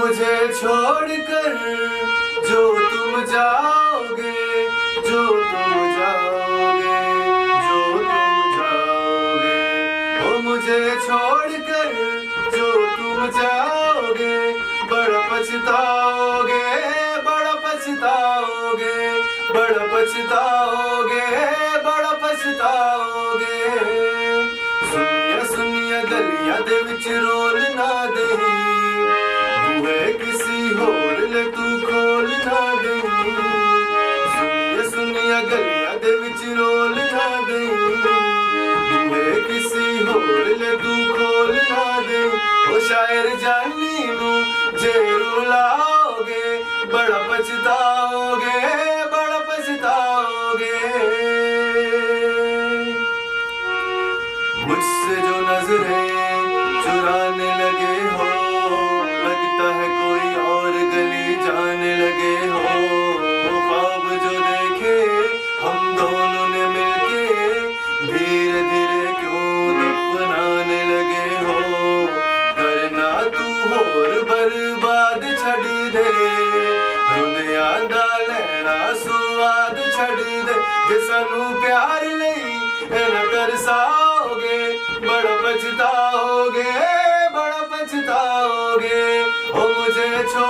मुझे छोड़कर जो तुम जाओगे, जो तुम जाओगे, जो तुम जाओगे, ओ मुझे छोड़कर जो तुम जाओगे, बड़ा पछताओगे, बड़ा पछताओगे, बड़ा पछताओगे, बड़ा पछताओगे। सुनिया सुनिया गलियां दे विच रोल ना देही, बूहे किसी होर ले तू खोल ना देही। सुनिया सुनिया गलियां दे विच रोल ना देही, बूहे किसी होर ले तू खोल ना देही। ओ शायर जानी नू जे रुलाओगे, बड़ा पछताओगे, बड़ा पछताओगे। मुझसे जो नजरें चुराने लगे हो, लगता है कोई और गली जाने लगे हो। वो ख्वाब जो देखे हम दोनों ने मिलके, धीरे धीरे क्यों दफनाने लगे हो। करना तू होर बर्बाद छड़ दे, रुंदियां दा लैना स्वाद छड़ दे। जे सानू प्यार लई ना तरसाओगे, बड़ा पछताओगे, बड़ा पछताओगे। ओ मुझे छोड़